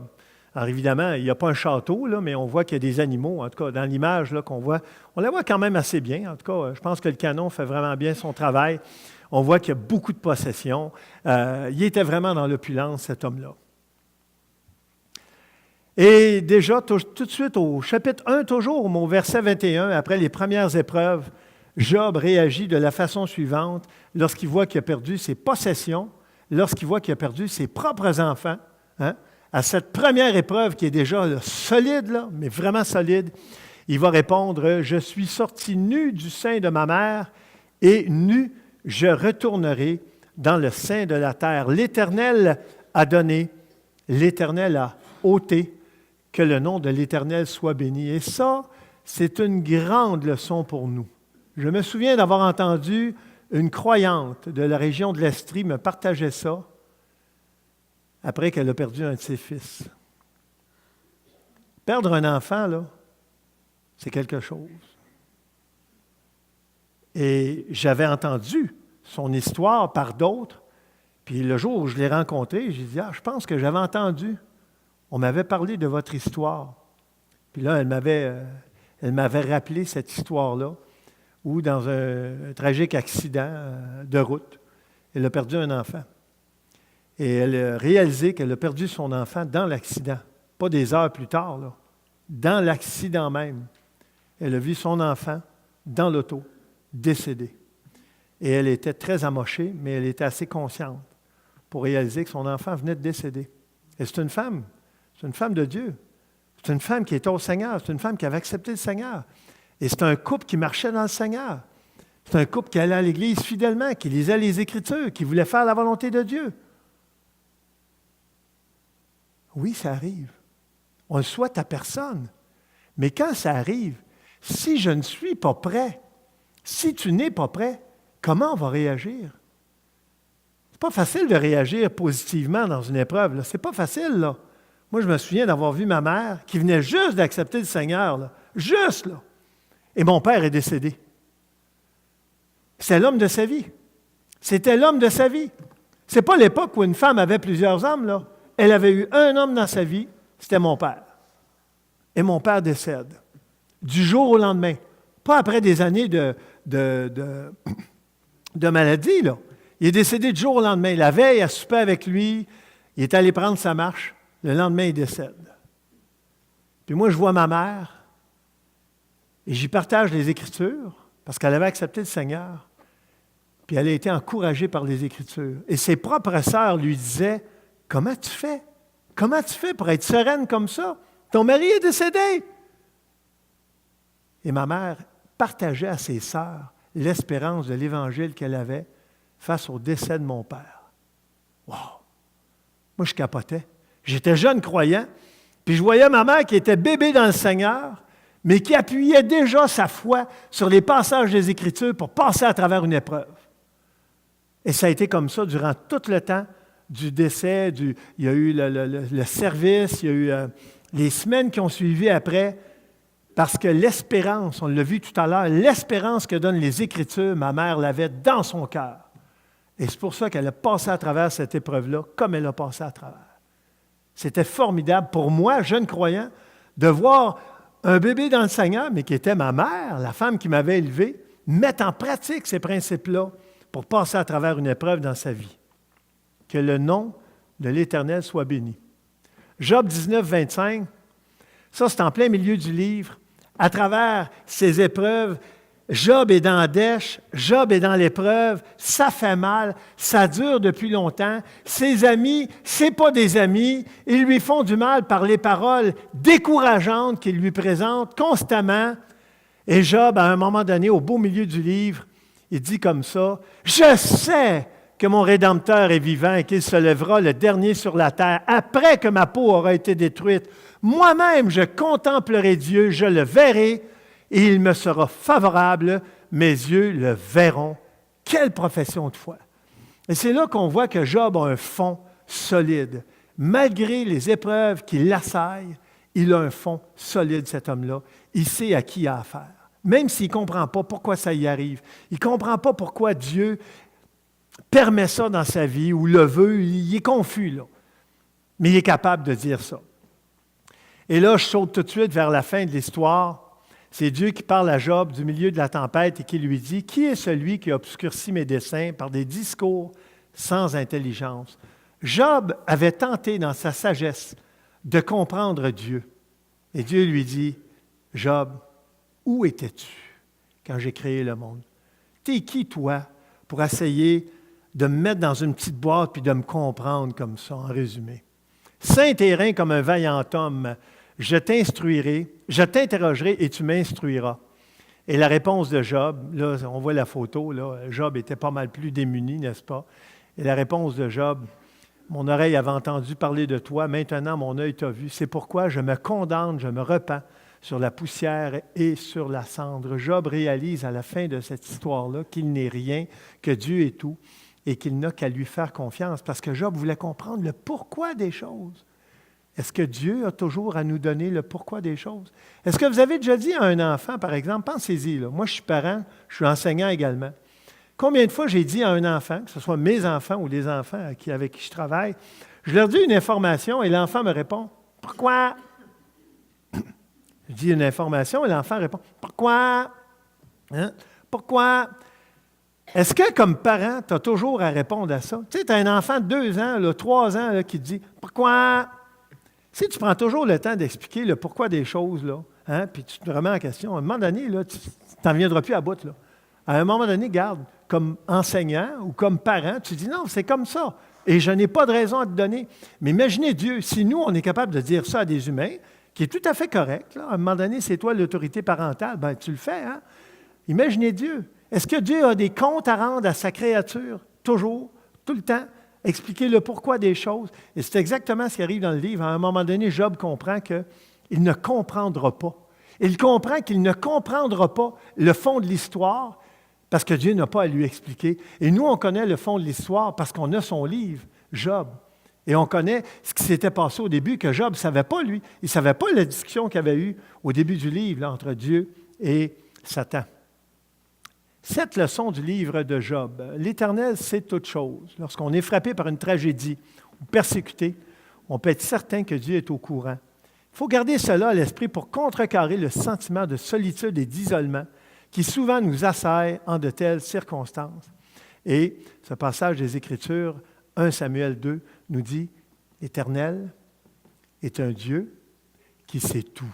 A: Alors évidemment, il n'y a pas un château, là, mais on voit qu'il y a des animaux, en tout cas dans l'image là, qu'on voit. On la voit quand même assez bien. En tout cas, je pense que le canon fait vraiment bien son travail. On voit qu'il y a beaucoup de possessions. Il était vraiment dans l'opulence, cet homme-là. Et déjà, tout de suite, au chapitre 1, toujours, au verset 21, après les premières épreuves, Job réagit de la façon suivante lorsqu'il voit qu'il a perdu ses possessions, lorsqu'il voit qu'il a perdu ses propres enfants. À cette première épreuve qui est déjà là, solide, là, mais vraiment solide, il va répondre « Je suis sorti nu du sein de ma mère et nu je retournerai dans le sein de la terre. L'Éternel a donné, l'Éternel a ôté, que le nom de l'Éternel soit béni. » Et ça, c'est une grande leçon pour nous. Je me souviens d'avoir entendu une croyante de la région de l'Estrie me partager ça après qu'elle a perdu un de ses fils. Perdre un enfant, là, c'est quelque chose. Et j'avais entendu son histoire par d'autres, puis le jour où je l'ai rencontré, j'ai dit « Ah, je pense que j'avais entendu. On m'avait parlé de votre histoire. » Puis là, elle m'avait rappelé cette histoire-là, où dans un tragique accident de route, elle a perdu un enfant. Et elle a réalisé qu'elle a perdu son enfant dans l'accident, pas des heures plus tard, là, dans l'accident même. Elle a vu son enfant dans l'auto, décédé. Et elle était très amochée, mais elle était assez consciente pour réaliser que son enfant venait de décéder. Et c'est une femme de Dieu. C'est une femme qui était au Seigneur, c'est une femme qui avait accepté le Seigneur. Et c'est un couple qui marchait dans le Seigneur. C'est un couple qui allait à l'Église fidèlement, qui lisait les Écritures, qui voulait faire la volonté de Dieu. Oui, ça arrive. On le souhaite à personne. Mais quand ça arrive, si je ne suis pas prêt, si tu n'es pas prêt, comment on va réagir? C'est pas facile de réagir positivement dans une épreuve. Ce n'est pas facile, là. Moi, je me souviens d'avoir vu ma mère qui venait juste d'accepter le Seigneur, là. Juste, là. Et mon père est décédé. C'est l'homme de sa vie. C'était l'homme de sa vie. Ce n'est pas l'époque où une femme avait plusieurs hommes, là. Elle avait eu un homme dans sa vie, c'était mon père. Et mon père décède. Du jour au lendemain. Pas après des années de maladie, là. Il est décédé du jour au lendemain. La veille, elle soupait avec lui. Il est allé prendre sa marche. Le lendemain, il décède. Puis moi, je vois ma mère et j'y partage les Écritures parce qu'elle avait accepté le Seigneur. Puis elle a été encouragée par les Écritures. Et ses propres sœurs lui disaient, « Comment tu fais? Comment tu fais pour être sereine comme ça? Ton mari est décédé! » Et ma mère partageait à ses sœurs l'espérance de l'Évangile qu'elle avait face au décès de mon père. Wow! Moi, je capotais. J'étais jeune croyant, puis je voyais ma mère qui était bébé dans le Seigneur, mais qui appuyait déjà sa foi sur les passages des Écritures pour passer à travers une épreuve. Et ça a été comme ça durant tout le temps du décès. Il y a eu le service, il y a eu les semaines qui ont suivi après, parce que l'espérance, on l'a vu tout à l'heure, l'espérance que donnent les Écritures, ma mère l'avait dans son cœur. Et c'est pour ça qu'elle a passé à travers cette épreuve-là, comme elle a passé à travers. C'était formidable pour moi, jeune croyant, de voir un bébé dans le Seigneur, mais qui était ma mère, la femme qui m'avait élevé, mettre en pratique ces principes-là pour passer à travers une épreuve dans sa vie. Que le nom de l'Éternel soit béni. Job 19, 25, ça c'est en plein milieu du livre. À travers ces épreuves, Job est dans la dèche, Job est dans l'épreuve, ça fait mal, ça dure depuis longtemps. Ses amis, ce n'est pas des amis, ils lui font du mal par les paroles décourageantes qu'ils lui présentent constamment. Et Job, à un moment donné, au beau milieu du livre, il dit comme ça, « Je sais que mon Rédempteur est vivant et qu'il se lèvera le dernier sur la terre après que ma peau aura été détruite. Moi-même, je contemplerai Dieu, je le verrai, et il me sera favorable, mes yeux le verront. » Quelle profession de foi! Et c'est là qu'on voit que Job a un fond solide. Malgré les épreuves qui l'assaillent, il a un fond solide, cet homme-là. Il sait à qui il a affaire. Même s'il ne comprend pas pourquoi ça y arrive. Il ne comprend pas pourquoi Dieu permet ça dans sa vie ou le veut, il est confus, là. Mais il est capable de dire ça. Et là, je saute tout de suite vers la fin de l'histoire. C'est Dieu qui parle à Job du milieu de la tempête et qui lui dit, « Qui est celui qui a obscurci mes desseins par des discours sans intelligence? » Job avait tenté dans sa sagesse de comprendre Dieu. Et Dieu lui dit, « Job, où étais-tu quand j'ai créé le monde? T'es qui, toi, pour essayer de me mettre dans une petite boîte puis de me comprendre comme ça, en résumé? Saint et rein comme un vaillant homme, je t'instruirai, je t'interrogerai et tu m'instruiras. » Et la réponse de Job, là, on voit la photo, là, Job était pas mal plus démuni, n'est-ce pas? Et la réponse de Job, « Mon oreille avait entendu parler de toi, maintenant mon œil t'a vu. C'est pourquoi je me condamne, je me repens sur la poussière et sur la cendre. » Job réalise à la fin de cette histoire-là qu'il n'est rien, que Dieu est tout et qu'il n'a qu'à lui faire confiance parce que Job voulait comprendre le pourquoi des choses. Est-ce que Dieu a toujours à nous donner le pourquoi des choses? Est-ce que vous avez déjà dit à un enfant, par exemple, pensez-y, là, moi je suis parent, je suis enseignant également. Combien de fois j'ai dit à un enfant, que ce soit mes enfants ou les enfants avec qui je travaille, je leur dis une information et l'enfant me répond « Pourquoi? » Je dis une information et l'enfant répond « Pourquoi? Hein? Pourquoi? » Est-ce que, comme parent, tu as toujours à répondre à ça? Tu sais, tu as un enfant de 2 ans, là, 3 ans, là, qui te dit « Pourquoi? » Si tu prends toujours le temps d'expliquer le pourquoi des choses, là, hein, puis tu te remets en question, à un moment donné, là, tu n'en viendras plus à bout. Là. À un moment donné, garde, comme enseignant ou comme parent, tu dis non, c'est comme ça. Et je n'ai pas de raison à te donner. Mais imaginez Dieu, si nous, on est capable de dire ça à des humains, qui est tout à fait correct, là, à un moment donné, c'est toi l'autorité parentale, bien, tu le fais. Hein? Imaginez Dieu. Est-ce que Dieu a des comptes à rendre à sa créature, toujours, tout le temps? Expliquer le pourquoi des choses. Et c'est exactement ce qui arrive dans le livre. À un moment donné, Job comprend qu'il ne comprendra pas. Il comprend qu'il ne comprendra pas le fond de l'histoire parce que Dieu n'a pas à lui expliquer. Et nous, on connaît le fond de l'histoire parce qu'on a son livre, Job. Et on connaît ce qui s'était passé au début, que Job ne savait pas, lui. Il ne savait pas la discussion qu'il y avait eue au début du livre là, entre Dieu et Satan. 7 leçons du livre de Job. L'Éternel sait toutes choses. Lorsqu'on est frappé par une tragédie ou persécuté, on peut être certain que Dieu est au courant. Il faut garder cela à l'esprit pour contrecarrer le sentiment de solitude et d'isolement qui souvent nous assaille en de telles circonstances. Et ce passage des Écritures, 1 Samuel 2, nous dit « L'Éternel est un Dieu qui sait tout.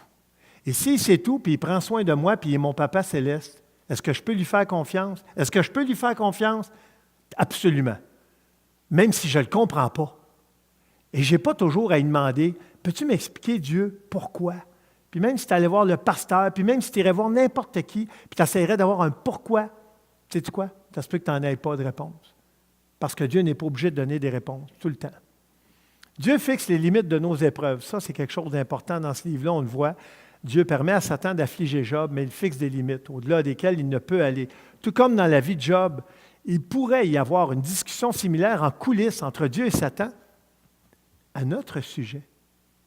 A: Et s'il sait tout, puis il prend soin de moi, puis il est mon Papa céleste, est-ce que je peux lui faire confiance? Est-ce que je peux lui faire confiance? Absolument. Même si je ne le comprends pas. Et je n'ai pas toujours à lui demander, peux-tu m'expliquer, Dieu, pourquoi? Puis même si tu allais voir le pasteur, puis même si tu irais voir n'importe qui, puis tu essaierais d'avoir un pourquoi, sais-tu quoi? Ça se peut que tu n'en aies pas de réponse. Parce que Dieu n'est pas obligé de donner des réponses tout le temps. Dieu fixe les limites de nos épreuves. Ça, c'est quelque chose d'important dans ce livre-là, on le voit. Dieu permet à Satan d'affliger Job, mais il fixe des limites au-delà desquelles il ne peut aller. Tout comme dans la vie de Job, il pourrait y avoir une discussion similaire en coulisses entre Dieu et Satan à notre sujet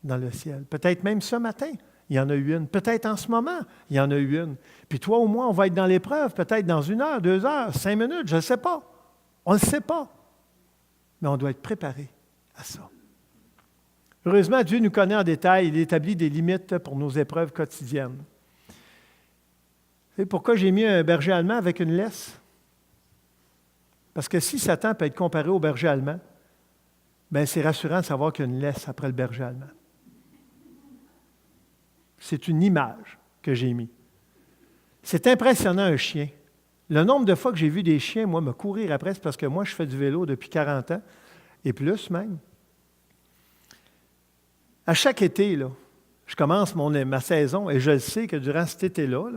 A: dans le ciel. Peut-être même ce matin, il y en a eu une. Peut-être en ce moment, il y en a eu une. Puis toi ou moi, on va être dans l'épreuve, peut-être dans 1 heure, 2 heures, 5 minutes, je ne sais pas. On ne le sait pas. Mais on doit être préparé à ça. Heureusement, Dieu nous connaît en détail. Il établit des limites pour nos épreuves quotidiennes. Vous savez pourquoi j'ai mis un berger allemand avec une laisse? Parce que si Satan peut être comparé au berger allemand, bien, c'est rassurant de savoir qu'il y a une laisse après le berger allemand. C'est une image que j'ai mise. C'est impressionnant, un chien. Le nombre de fois que j'ai vu des chiens, moi, me courir après, c'est parce que moi, je fais du vélo depuis 40 ans, et plus même. À chaque été, là, je commence ma saison et je le sais que durant cet été-là,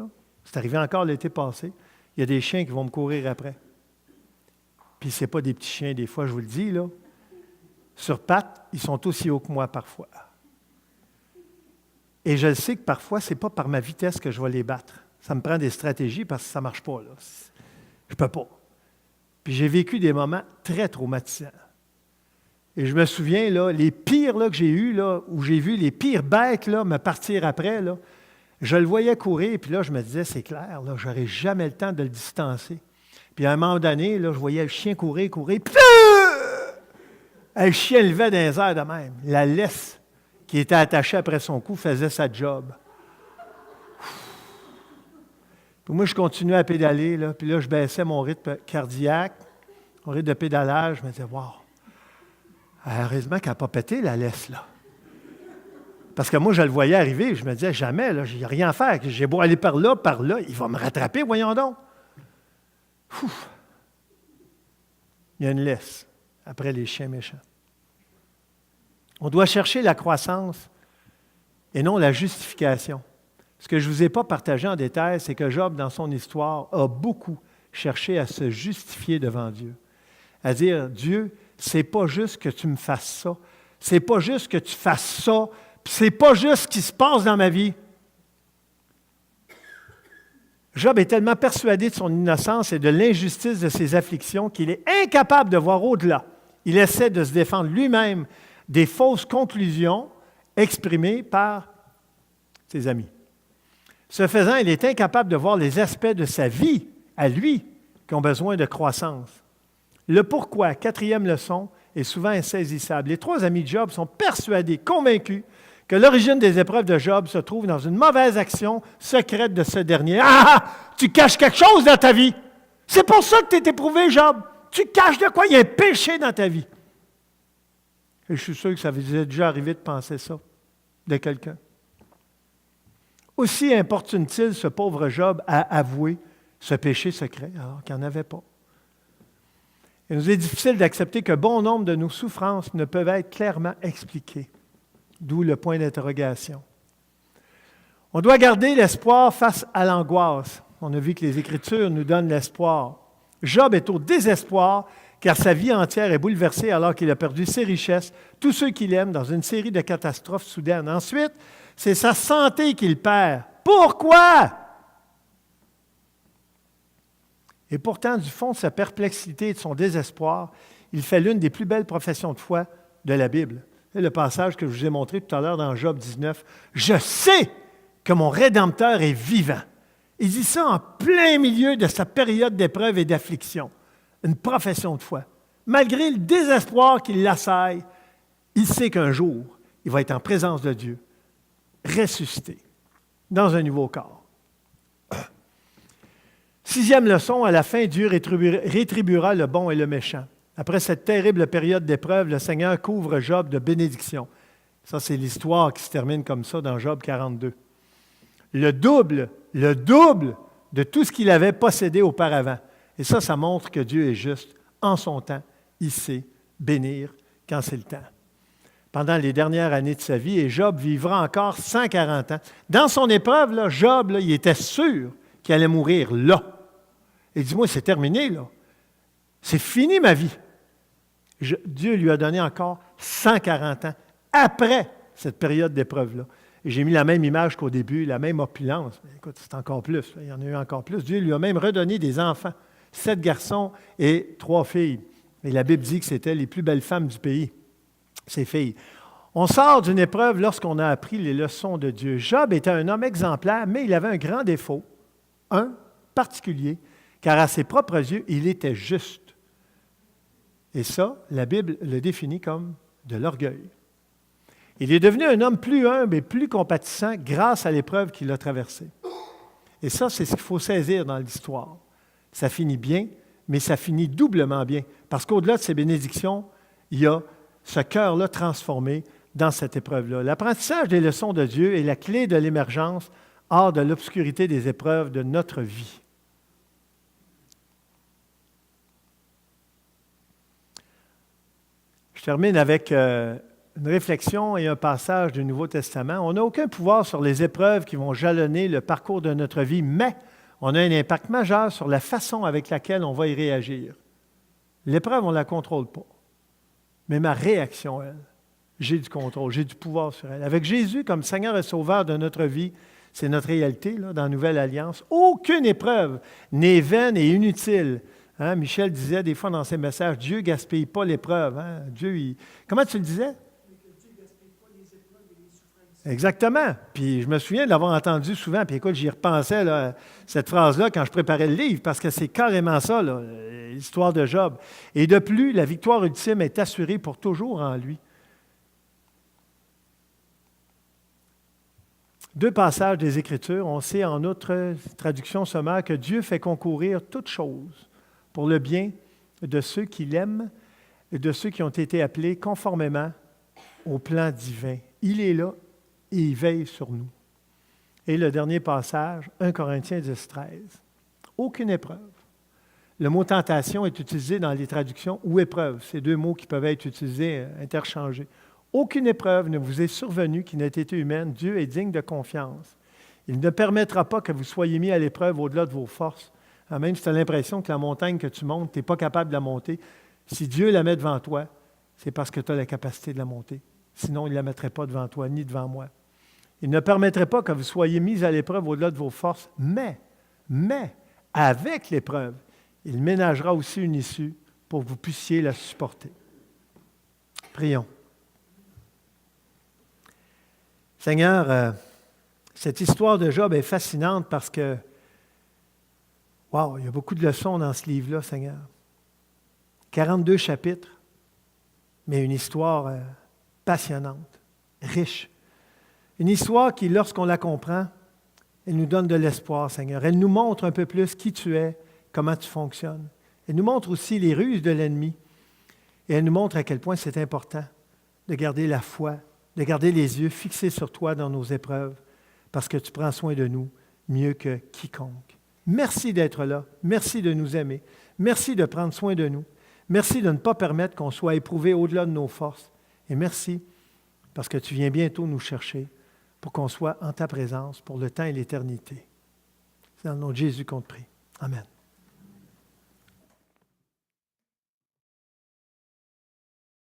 A: c'est arrivé encore l'été passé, il y a des chiens qui vont me courir après. Puis ce n'est pas des petits chiens, des fois, je vous le dis, là. Sur pattes, ils sont aussi hauts que moi parfois. Et je le sais que parfois, ce n'est pas par ma vitesse que je vais les battre. Ça me prend des stratégies parce que ça ne marche pas. Là. Je ne peux pas. Puis j'ai vécu des moments très traumatisants. Et je me souviens, là, les pires là, que j'ai eus, là, où j'ai vu les pires bêtes là, me partir après, là, je le voyais courir, puis là, je me disais, c'est clair, là, je n'aurai jamais le temps de le distancer. Puis à un moment donné, là, je voyais le chien courir, puis le chien levait dans les airs de même. La laisse qui était attachée après son cou faisait sa job. Puis moi, je continuais à pédaler, là, puis là, je baissais mon rythme cardiaque, mon rythme de pédalage. Je me disais, wow, heureusement qu'elle n'a pas pété la laisse, là. Parce que moi, je le voyais arriver, je me disais, jamais, là, j'ai rien à faire. J'ai beau aller par là, il va me rattraper, voyons donc. Ouf. Il y a une laisse après les chiens méchants. On doit chercher la croissance et non la justification. Ce que je ne vous ai pas partagé en détail, c'est que Job, dans son histoire, a beaucoup cherché à se justifier devant Dieu. À dire, Dieu, c'est pas juste que tu me fasses ça, c'est pas juste que tu fasses ça, puis c'est pas juste ce qui se passe dans ma vie. Job est tellement persuadé de son innocence et de l'injustice de ses afflictions qu'il est incapable de voir au-delà. Il essaie de se défendre lui-même des fausses conclusions exprimées par ses amis. Ce faisant, il est incapable de voir les aspects de sa vie, à lui, qui ont besoin de croissance. Le pourquoi, quatrième leçon, est souvent insaisissable. Les trois amis de Job sont persuadés, convaincus, que l'origine des épreuves de Job se trouve dans une mauvaise action secrète de ce dernier. Ah! Tu caches quelque chose dans ta vie! C'est pour ça que tu es éprouvé, Job! Tu caches de quoi? Il y a un péché dans ta vie. Et je suis sûr que ça vous est déjà arrivé de penser ça de quelqu'un. Aussi importune-t-il ce pauvre Job à avouer ce péché secret, alors qu'il n'en avait pas. Il nous est difficile d'accepter que bon nombre de nos souffrances ne peuvent être clairement expliquées, d'où le point d'interrogation. On doit garder l'espoir face à l'angoisse. On a vu que les Écritures nous donnent l'espoir. Job est au désespoir car sa vie entière est bouleversée alors qu'il a perdu ses richesses, tous ceux qu'il aime dans une série de catastrophes soudaines. Ensuite, c'est sa santé qu'il perd. Pourquoi? Et pourtant, du fond de sa perplexité et de son désespoir, il fait l'une des plus belles professions de foi de la Bible. C'est le passage que je vous ai montré tout à l'heure dans Job 19. « Je sais que mon Rédempteur est vivant. » Il dit ça en plein milieu de sa période d'épreuve et d'affliction. Une profession de foi. Malgré le désespoir qui l'assaille, il sait qu'un jour, il va être en présence de Dieu, ressuscité, dans un nouveau corps. Sixième leçon, à la fin, Dieu rétribuera le bon et le méchant. Après cette terrible période d'épreuve, le Seigneur couvre Job de bénédictions. Ça, c'est l'histoire qui se termine comme ça dans Job 42. Le double de tout ce qu'il avait possédé auparavant. Et ça montre que Dieu est juste. En son temps, il sait bénir quand c'est le temps. Pendant les dernières années de sa vie, et Job vivra encore 140 ans. Dans son épreuve, là, Job, il était sûr qu'il allait mourir là. Il dit, moi, c'est terminé, là. C'est fini ma vie. Dieu lui a donné encore 140 ans après cette période d'épreuve-là. Et j'ai mis la même image qu'au début, la même opulence. Mais écoute, c'est encore plus. Il y en a eu encore plus. Dieu lui a même redonné des enfants. 7 garçons et 3 filles. Et la Bible dit que c'était les plus belles femmes du pays, ces filles. On sort d'une épreuve lorsqu'on a appris les leçons de Dieu. Job était un homme exemplaire, mais il avait un grand défaut, un particulier, car à ses propres yeux, il était juste. Et ça, la Bible le définit comme de l'orgueil. Il est devenu un homme plus humble et plus compatissant grâce à l'épreuve qu'il a traversée. Et ça, c'est ce qu'il faut saisir dans l'histoire. Ça finit bien, mais ça finit doublement bien. Parce qu'au-delà de ces bénédictions, il y a ce cœur-là transformé dans cette épreuve-là. L'apprentissage des leçons de Dieu est la clé de l'émergence hors de l'obscurité des épreuves de notre vie. Je termine avec une réflexion et un passage du Nouveau Testament. On n'a aucun pouvoir sur les épreuves qui vont jalonner le parcours de notre vie, mais on a un impact majeur sur la façon avec laquelle on va y réagir. L'épreuve, on ne la contrôle pas. Mais ma réaction, elle, j'ai du contrôle, j'ai du pouvoir sur elle. Avec Jésus comme Seigneur et Sauveur de notre vie, c'est notre réalité là, dans la Nouvelle Alliance. Aucune épreuve n'est vaine et inutile. Hein? Michel disait des fois dans ses messages, Dieu ne gaspille pas l'épreuve. Hein? Comment tu le disais? Exactement. Puis je me souviens de l'avoir entendu souvent. Puis écoute, j'y repensais, là, cette phrase-là, quand je préparais le livre, parce que c'est carrément ça, là, l'histoire de Job. Et de plus, la victoire ultime est assurée pour toujours en lui. 2 passages des Écritures. On sait en notre traduction sommaire que Dieu fait concourir toutes choses pour le bien de ceux qui l'aiment et de ceux qui ont été appelés conformément au plan divin. Il est là et il veille sur nous. Et le dernier passage, 1 Corinthiens 10, 13. Aucune épreuve. Le mot tentation est utilisé dans les traductions ou épreuve. C'est 2 mots qui peuvent être utilisés, interchangés. Aucune épreuve ne vous est survenue qui n'ait été humaine. Dieu est digne de confiance. Il ne permettra pas que vous soyez mis à l'épreuve au-delà de vos forces. Même si tu as l'impression que la montagne que tu montes, tu n'es pas capable de la monter, si Dieu la met devant toi, c'est parce que tu as la capacité de la monter. Sinon, il ne la mettrait pas devant toi ni devant moi. Il ne permettrait pas que vous soyez mis à l'épreuve au-delà de vos forces, mais, avec l'épreuve, il ménagera aussi une issue pour que vous puissiez la supporter. Prions. Seigneur, cette histoire de Job est fascinante parce que, wow, il y a beaucoup de leçons dans ce livre-là, Seigneur. 42 chapitres, mais une histoire passionnante, riche. Une histoire qui, lorsqu'on la comprend, elle nous donne de l'espoir, Seigneur. Elle nous montre un peu plus qui tu es, comment tu fonctionnes. Elle nous montre aussi les ruses de l'ennemi. Et elle nous montre à quel point c'est important de garder la foi, de garder les yeux fixés sur toi dans nos épreuves, parce que tu prends soin de nous mieux que quiconque. Merci d'être là. Merci de nous aimer. Merci de prendre soin de nous. Merci de ne pas permettre qu'on soit éprouvé au-delà de nos forces. Et merci parce que tu viens bientôt nous chercher pour qu'on soit en ta présence pour le temps et l'éternité. C'est dans le nom de Jésus qu'on te prie. Amen.